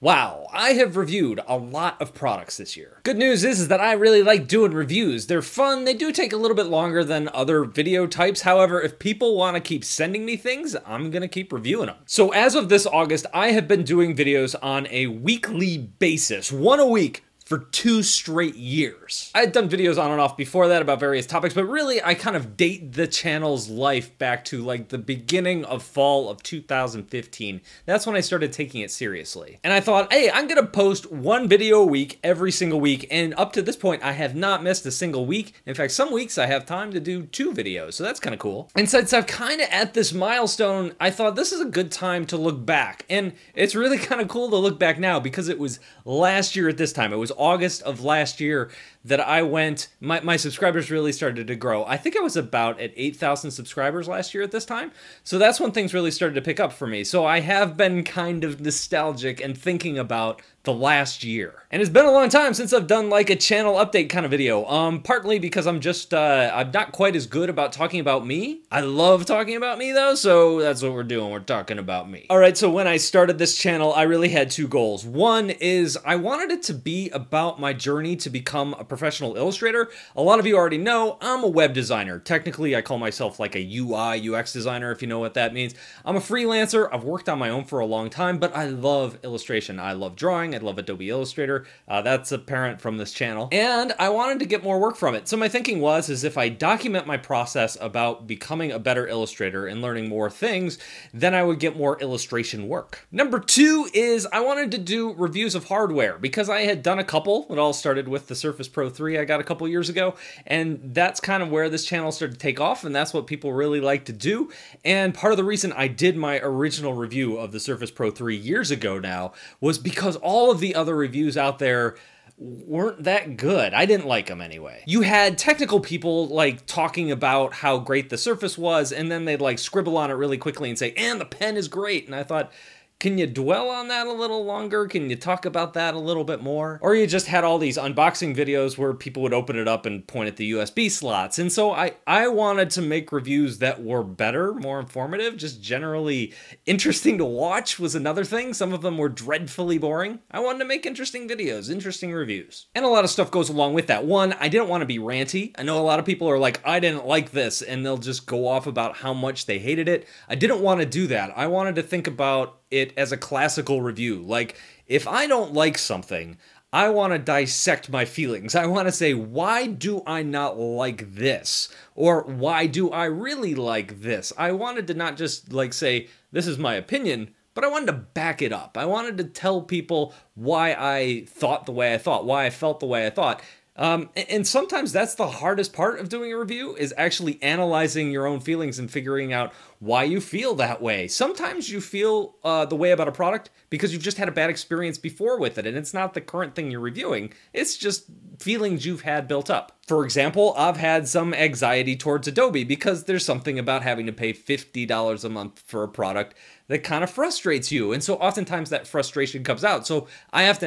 Wow, I have reviewed a lot of products this year. Good news is that I really like doing reviews. They're fun, they do take a little bit longer than other video types. However, if people want to keep sending me things, I'm gonna keep reviewing them. So as of this August, I have been doing videos on a weekly basis, one a week, for 2 straight years. I had done videos on and off before that about various topics, but really I kind of date the channel's life back to like the beginning of fall of 2015. That's when I started taking it seriously. And I thought, hey, I'm gonna post 1 video a week every single week, and up to this point I have not missed a single week. In fact, some weeks I have time to do 2 videos, so that's kind of cool. And since I'm kind of at this milestone, I thought this is a good time to look back. And it's really kind of cool to look back now because it was last year at this time. It was August of last year that I went, my subscribers really started to grow. I think I was about at 8,000 subscribers last year at this time. So that's when things really started to pick up for me. So I have been kind of nostalgic and thinking about the last year. And it's been a long time since I've done like a channel update kind of video. Partly because I'm just, I'm not quite as good about talking about me. I love talking about me though, so that's what we're doing. We're talking about me. All right, so when I started this channel, I really had 2 goals. One is I wanted it to be about my journey to become a professional illustrator. A lot of you already know I'm a web designer. Technically, I call myself like a UI, UX designer, if you know what that means. I'm a freelancer. I've worked on my own for a long time, but I love illustration. I love drawing. I love Adobe Illustrator. That's apparent from this channel. And I wanted to get more work from it. So my thinking was, is if I document my process about becoming a better illustrator and learning more things, then I would get more illustration work. Number 2 is I wanted to do reviews of hardware because I had done a couple. It all started with the Surface Pro 3 I got a couple years ago, and that's kind of where this channel started to take off, and that's what people really like to do. And part of the reason I did my original review of the Surface Pro 3 years ago now was because all of the other reviews out there weren't that good. I didn't like them anyway. You had technical people like talking about how great the Surface was, and then they'd like scribble on it really quickly and say, and the pen is great. And I thought, can you dwell on that a little longer? Can you talk about that a little bit more? Or you just had all these unboxing videos where people would open it up and point at the USB slots. And so I wanted to make reviews that were better, more informative, just generally interesting to watch was another thing. Some of them were dreadfully boring. I wanted to make interesting videos, interesting reviews. And a lot of stuff goes along with that. One, I didn't want to be ranty. I know a lot of people are like, I didn't like this, and they'll just go off about how much they hated it. I didn't want to do that. I wanted to think about it as a classical review. Like, if I don't like something, I want to dissect my feelings. I want to say, why do I not like this? Or why do I really like this? I wanted to not just like say, this is my opinion, but I wanted to back it up. I wanted to tell people why I thought the way I thought, why I felt the way I thought. And sometimes that's the hardest part of doing a review, is actually analyzing your own feelings and figuring out why you feel that way. Sometimes you feel the way about a product because you've just had a bad experience before with it, and it's not the current thing you're reviewing. It's just feelings you've had built up. For example, I've had some anxiety towards Adobe because there's something about having to pay $50 a month for a product that kind of frustrates you. And so oftentimes that frustration comes out. So I have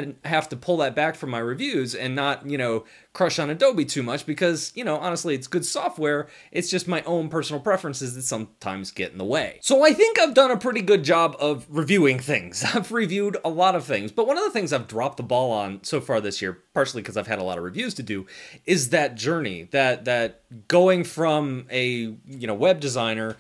to pull that back from my reviews and not, you know, crush on Adobe too much because, you know, honestly, it's good software. It's just my own personal preferences that sometimes get in the way. So I think I've done a pretty good job of reviewing things. I've reviewed a lot of things, but one of the things I've dropped the ball on so far this year, partially because I've had a lot of reviews to do, is that journey, that going from a, you know, web designer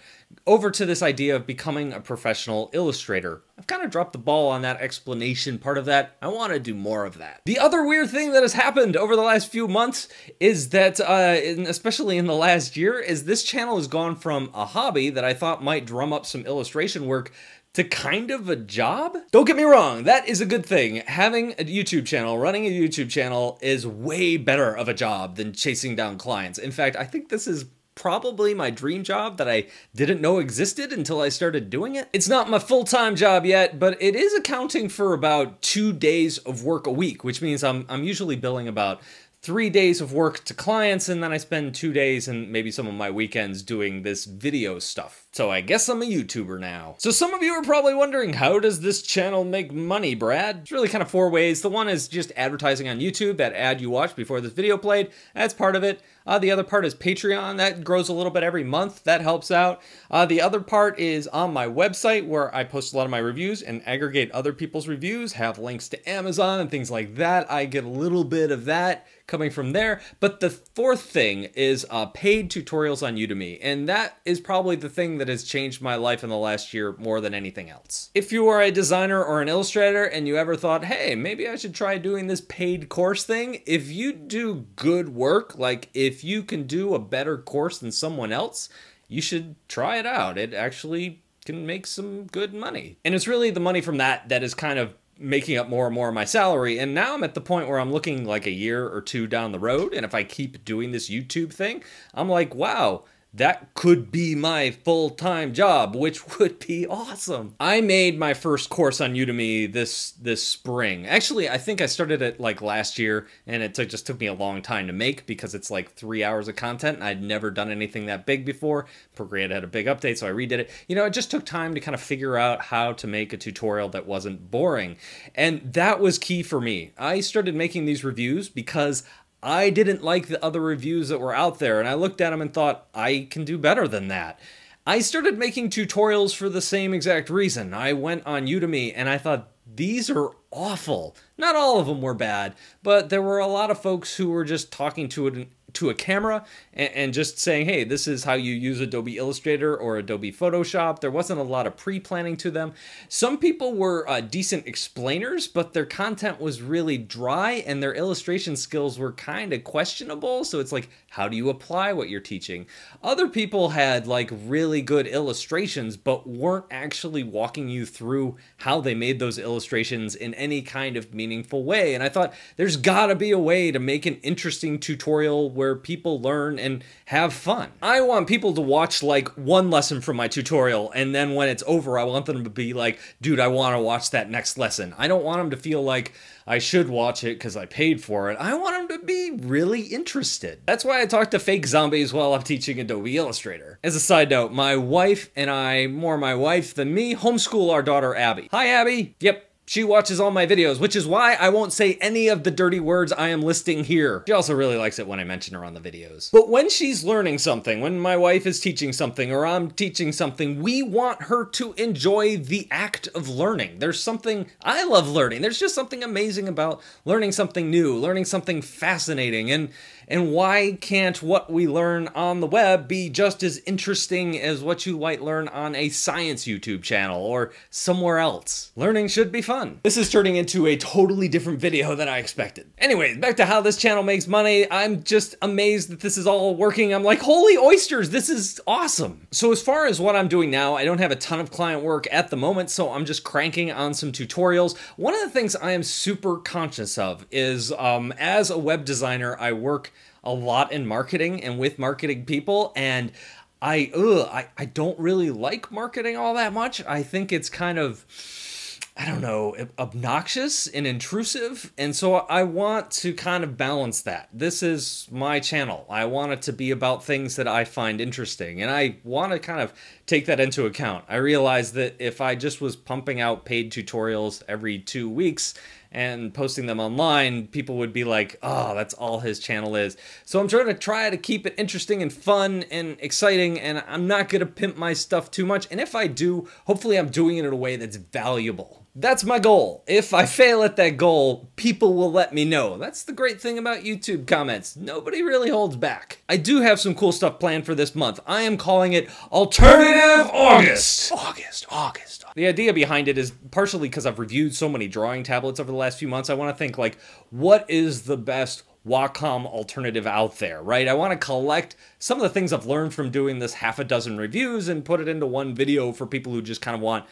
over to this idea of becoming a professional illustrator. I've kind of dropped the ball on that explanation part of that. I want to do more of that. The other weird thing that has happened over the last few months is that, especially in the last year, is this channel has gone from a hobby that I thought might drum up some illustration work to kind of a job? Don't get me wrong, that is a good thing. Having a YouTube channel, running a YouTube channel is way better of a job than chasing down clients. In fact, I think this is probably my dream job that I didn't know existed until I started doing it. It's not my full-time job yet, but it is accounting for about 2 days of work a week, which means I'm usually billing about 3 days of work to clients, and then I spend 2 days and maybe some of my weekends doing this video stuff. So I guess I'm a YouTuber now. So some of you are probably wondering, how does this channel make money, Brad? It's really kind of 4 ways. The one is just advertising on YouTube, that ad you watched before this video played. That's part of it. The other part is Patreon. That grows a little bit every month. That helps out. The other part is on my website, where I post a lot of my reviews and aggregate other people's reviews, have links to Amazon and things like that. I get a little bit of that coming from there. But the 4th thing is paid tutorials on Udemy. And that is probably the thing that has changed my life in the last year more than anything else. If you are a designer or an illustrator and you ever thought, hey, maybe I should try doing this paid course thing, if you do good work, like if you can do a better course than someone else, you should try it out. It actually can make some good money. And it's really the money from that that is kind of making up more and more of my salary. And now I'm at the point where I'm looking like a year or 2 down the road, and if I keep doing this YouTube thing, I'm like, wow, that could be my full-time job, which would be awesome. I made my first course on Udemy this spring. Actually, I think I started it like last year, and it just took me a long time to make because it's like 3 hours of content, and I'd never done anything that big before. PROCREATE had a big update, so I redid it. You know, it just took time to kind of figure out how to make a tutorial that wasn't boring, and that was key for me. I started making these reviews because I didn't like the other reviews that were out there, and I looked at them and thought, I can do better than that. I started making tutorials for the same exact reason. I went on Udemy and I thought, these are awful. Not all of them were bad, but there were a lot of folks who were just talking to a camera and just saying, hey, this is how you use Adobe Illustrator or Adobe Photoshop. There wasn't a lot of pre-planning to them. Some people were decent explainers, but their content was really dry and their illustration skills were kind of questionable. So it's like, how do you apply what you're teaching? Other people had like really good illustrations, but weren't actually walking you through how they made those illustrations in any kind of meaningful way. And I thought, there's gotta be a way to make an interesting tutorial where people learn and have fun. I want people to watch like one lesson from my tutorial, and then when it's over, I want them to be like, dude, I want to watch that next lesson. I don't want them to feel like I should watch it because I paid for it. I want them to be really interested. That's why I talk to fake zombies while I'm teaching Adobe Illustrator. As a side note, my wife and I, more my wife than me, homeschool our daughter Abby. Hi, Abby. Yep. She watches all my videos, which is why I won't say any of the dirty words I am listing here. She also really likes it when I mention her on the videos. But when she's learning something, when my wife is teaching something or I'm teaching something, we want her to enjoy the act of learning. There's something, I love learning. There's just something amazing about learning something new, learning something fascinating, and why can't what we learn on the web be just as interesting as what you might learn on a science YouTube channel or somewhere else? Learning should be fun. This is turning into a totally different video than I expected. Anyways, back to how this channel makes money. I'm just amazed that this is all working. I'm like, holy oysters, this is awesome. So as far as what I'm doing now, I don't have a ton of client work at the moment, so I'm just cranking on some tutorials. One of the things I am super conscious of is as a web designer, I work a lot in marketing and with marketing people, and I don't really like marketing all that much. I think it's kind of, I don't know, obnoxious and intrusive, and so I want to kind of balance that. This is my channel. I want it to be about things that I find interesting, and I want to kind of take that into account. I realize that if I just was pumping out paid tutorials every 2 weeks and posting them online, people would be like, oh, that's all his channel is. So I'm trying to keep it interesting and fun and exciting, and I'm not gonna pimp my stuff too much. And if I do, hopefully I'm doing it in a way that's valuable. That's my goal. If I fail at that goal, people will let me know. That's the great thing about YouTube comments. Nobody really holds back. I do have some cool stuff planned for this month. I am calling it Alternative August. August. The idea behind it is partially because I've reviewed so many drawing tablets over the last few months. I want to think like, what is the best Wacom alternative out there, right? I want to collect some of the things I've learned from doing this half a dozen reviews and put it into one video for people who just kind of want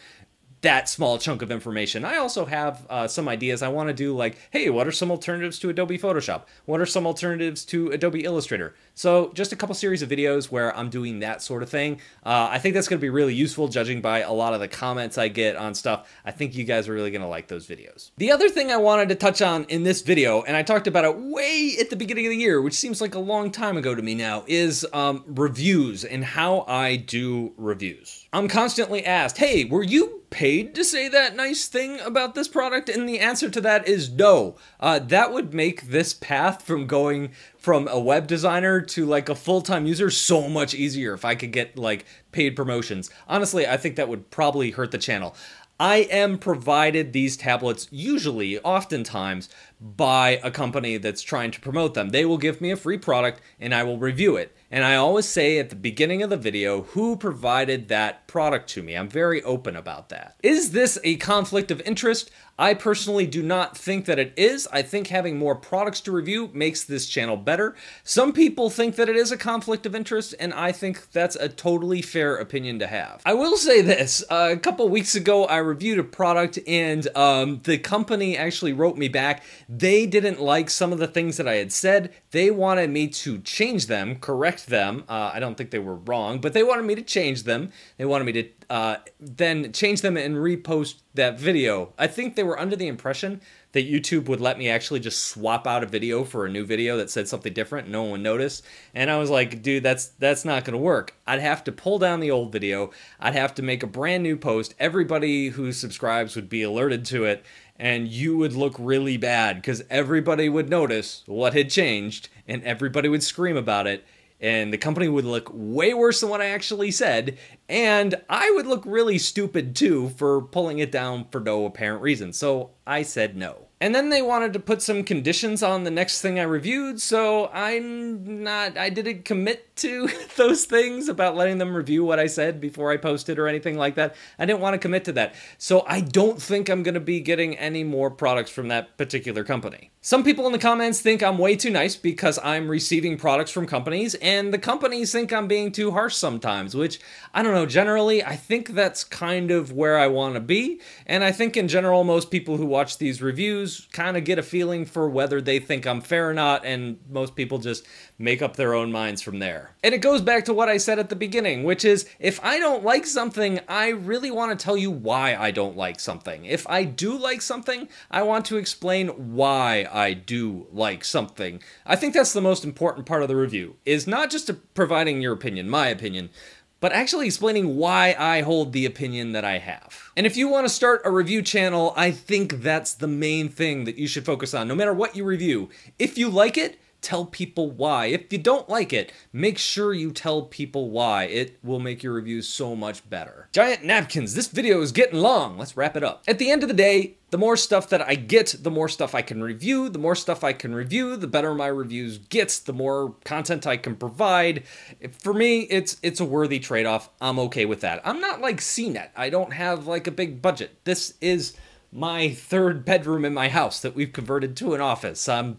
that small chunk of information. I also have some ideas. I want to do like, hey, what are some alternatives to Adobe Photoshop? What are some alternatives to Adobe Illustrator? So just a couple series of videos where I'm doing that sort of thing. I think that's going to be really useful, judging by a lot of the comments I get on stuff. I think you guys are really going to like those videos. The other thing I wanted to touch on in this video, and I talked about it way at the beginning of the year, which seems like a long time ago to me now, is reviews and how I do reviews. I'm constantly asked, hey, were you paid to say that nice thing about this product? And the answer to that is no. That would make this path from going from a web designer to like a full-time user so much easier if I could get like paid promotions. Honestly, I think that would probably hurt the channel. I am provided these tablets usually, oftentimes, by a company that's trying to promote them. They will give me a free product and I will review it. And I always say at the beginning of the video who provided that product to me. I'm very open about that. Is this a conflict of interest? I personally do not think that it is. I think having more products to review makes this channel better. Some people think that it is a conflict of interest, and I think that's a totally fair opinion to have. I will say this, a couple weeks ago I reviewed a product and the company actually wrote me back. They didn't like some of the things that I had said. They wanted me to change them, correct them. I don't think they were wrong, but they wanted me to change them. They wanted me to then change them and repost that video. I think they were under the impression that YouTube would let me actually just swap out a video for a new video that said something different and no one would notice. And I was like, dude, that's not gonna work. I'd have to pull down the old video. I'd have to make a brand new post. Everybody who subscribes would be alerted to it, and you would look really bad because everybody would notice what had changed and everybody would scream about it. And the company would look way worse than what I actually said, and I would look really stupid too for pulling it down for no apparent reason. So I said no. And then they wanted to put some conditions on the next thing I reviewed, so I didn't commit to those things about letting them review what I said before I posted or anything like that. I didn't want to commit to that. So I don't think I'm going to be getting any more products from that particular company. Some people in the comments think I'm way too nice because I'm receiving products from companies, and the companies think I'm being too harsh sometimes, which, I don't know, generally, I think that's kind of where I want to be, and I think in general, most people who watch these reviews kind of get a feeling for whether they think I'm fair or not, and most people just make up their own minds from there. And it goes back to what I said at the beginning, which is, if I don't like something, I really want to tell you why I don't like something. If I do like something, I want to explain why I do like something. I think that's the most important part of the review, is not just providing your opinion, my opinion, but actually explaining why I hold the opinion that I have. And if you want to start a review channel, I think that's the main thing that you should focus on, no matter what you review. If you like it, tell people why. If you don't like it, make sure you tell people why. It will make your reviews so much better. Giant napkins, this video is getting long. Let's wrap it up. At the end of the day, the more stuff that I get, the more stuff I can review. The more stuff I can review, the better my reviews gets, the more content I can provide. For me, it's a worthy trade-off. I'm okay with that. I'm not like CNET. I don't have like a big budget. This is my third bedroom in my house that we've converted to an office. I'm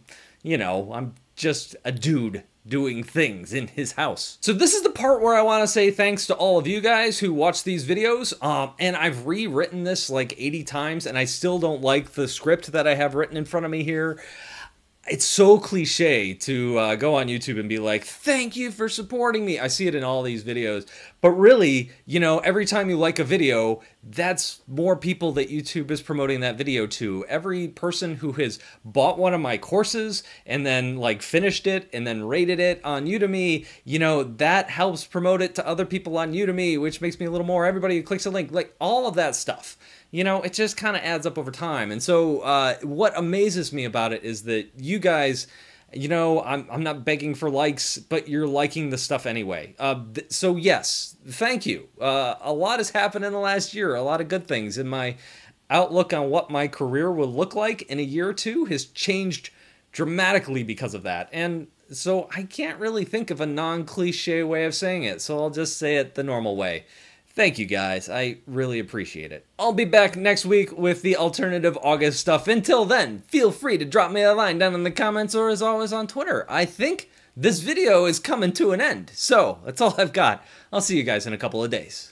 just a dude doing things in his house. So this is the part where I want to say thanks to all of you guys who watch these videos. And I've rewritten this like 80 times and I still don't like the script that I have written in front of me here. It's so cliche to go on YouTube and be like, thank you for supporting me. I see it in all these videos. But really, every time you like a video, that's more people that YouTube is promoting that video to. Every person who has bought one of my courses and then like finished it and then rated it on Udemy, that helps promote it to other people on Udemy, which makes me a little more. Everybody who clicks a link, like all of that stuff. It just kind of adds up over time. And so what amazes me about it is that you guys, I'm not begging for likes, but you're liking the stuff anyway. So yes, thank you. A lot has happened in the last year, a lot of good things. And my outlook on what my career will look like in a year or two has changed dramatically because of that. And so I can't really think of a non-cliche way of saying it. So I'll just say it the normal way. Thank you guys, I really appreciate it. I'll be back next week with the alternative August stuff. Until then, feel free to drop me a line down in the comments or as always on Twitter. I think this video is coming to an end. So, that's all I've got. I'll see you guys in a couple of days.